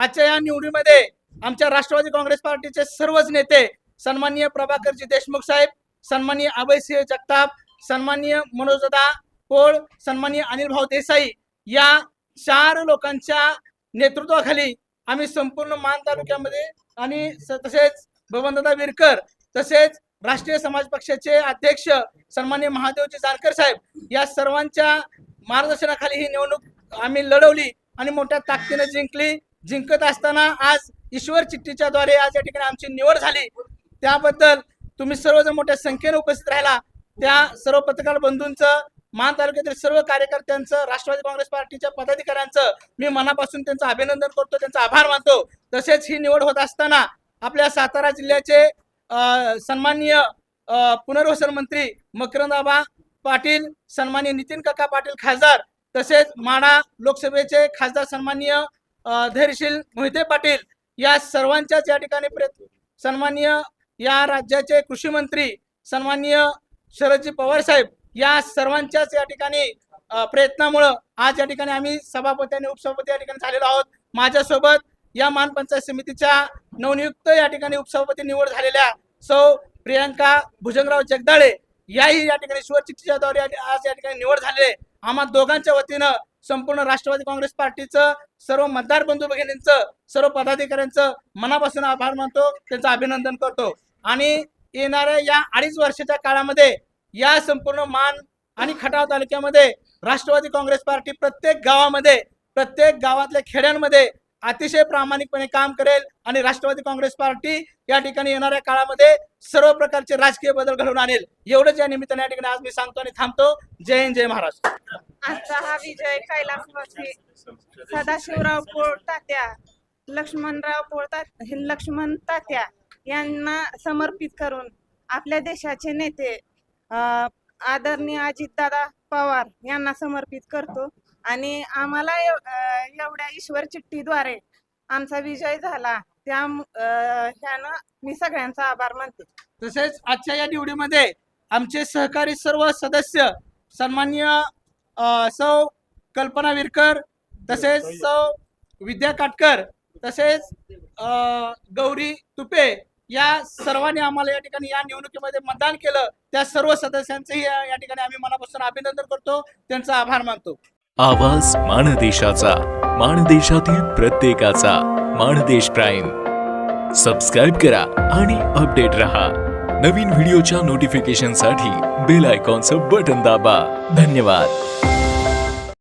आजच्या या निवडीमध्ये आमच्या राष्ट्रवादी काँग्रेस पार्टीचे सर्वच नेते सन्माननीय प्रभाकरजी देशमुख साहेब, सन्माननीय अभयसिंह जगताप, सन्माननीय मनोजदा पोळ, सन्माननीय अनिल भाऊ देसाई या 4 लोकांच्या नेतृत्वाखाली आम्ही संपूर्ण मान तालुक्यामध्ये आणि तसेच बबनदादा विरकर, तसेच राष्ट्रीय समाज पक्षाचे अध्यक्ष सन्माननीय महादेवजी जानकर साहेब या सर्वांच्या मार्गदर्शनाखाली ही निवडणूक आम्ही लढवली आणि मोठ्या ताकदीने जिंकली. जिंकत असताना आज ईश्वर चिठ्ठीच्या द्वारे आज या ठिकाणी आमची निवड झाली. त्याबद्दल तुम्ही सर्वजण मोठ्या संख्येने उपस्थित राहिला. त्या सर्व पत्रकार बंधूंचं, मान तालुक्यातील सर्व कार्यकर्त्यांचं, राष्ट्रवादी काँग्रेस पार्टीच्या पदाधिकाऱ्यांचं मी मनापासून त्यांचं अभिनंदन करतो, त्यांचा आभार मानतो. तसेच ही निवड होत असताना आपल्या सातारा जिल्ह्याचे सन्माननीय पुनर्वसन मंत्री मकरंदाबा पाटील, सन्माननीय नितीन काका पाटील खासदार, तसेच माढा लोकसभेचे खासदार सन्माननीय धैर्यशील मोहिते पाटील या सर्वांच्याच या ठिकाणी सन्माननीय या राज्याचे कृषी मंत्री सन्माननीय शरदजी पवार साहेब या सर्वांच्याच या ठिकाणी प्रयत्नामुळे आज या ठिकाणी आम्ही सभापती आणि उपसभापती या ठिकाणी झालेलो आहोत. माझ्यासोबत या मान पंचायत समितीच्या नवनियुक्त या ठिकाणी उपसभापती निवड झालेल्या सौ प्रियांका भुजंगराव जगदाळे याही या ठिकाणी ईश्वर चिठ्ठीच्या द्वारे आज या ठिकाणी निवड झाले. आम्हा दोघांच्या वतीनं संपूर्ण राष्ट्रवादी काँग्रेस पार्टीचं, सर्व मतदार बंधू भगिनींचं, सर्व पदाधिकाऱ्यांचं मनापासून आभार मानतो, त्यांचं अभिनंदन करतो. आणि येणाऱ्या या 2.5 वर्षाच्या काळामध्ये या संपूर्ण मान आणि खटाव तालुक्यामध्ये राष्ट्रवादी काँग्रेस पार्टी प्रत्येक गावामध्ये, प्रत्येक गावातल्या खेड्यांमध्ये अतिशय प्रामाणिकपणे काम करेल आणि राष्ट्रवादी काँग्रेस पार्टी या ठिकाणी येणाऱ्या काळामध्ये सर्व प्रकारचे राजकीय बदल घडवून आणेल. एवढंच या निमित्ताने या ठिकाणी आज मी सांगतो आणि थांबतो. जय हिंद, जय महाराष्ट्र. आजचा हा विजय कैलासवासी सदाशिवराव पोळ तात्या, लक्ष्मणराव पोळ लक्ष्मण तात्या यांना समर्पित करून आपल्या देशाचे नेते आदरणीय अजितदादा पवार यांना समर्पित करतो. आणि आम्हाला एवढ्या ईश्वर चिठ्ठीद्वारे आमचा विजय झाला, ह्यानं मी सगळ्यांचा आभार मानते. तसेच आजच्या या निवडीमध्ये आमचे सहकारी सर्व सदस्य सन्माननीय सौ कल्पना विरकर, तसेच सौ विद्या काटकर, तसेच गौरी तुपे या सर्वांनी आम्हाला या ठिकाणी या निवडणुकीमध्ये मतदान केलं. त्या सर्व सदस्यांचेही या ठिकाणी आम्ही मनापासून अभिनंदन करतो, त्यांचा आभार मानतो. आवाज माणदेशाचा, माणदेशातील प्रत्येकाचा. माणदेश प्राईम सबस्क्राईब करा आणि अपडेट रहा. नवीन व्हिडिओच्या नोटिफिकेशनसाठी बेल आयकॉनचं बटन दाबा. धन्यवाद.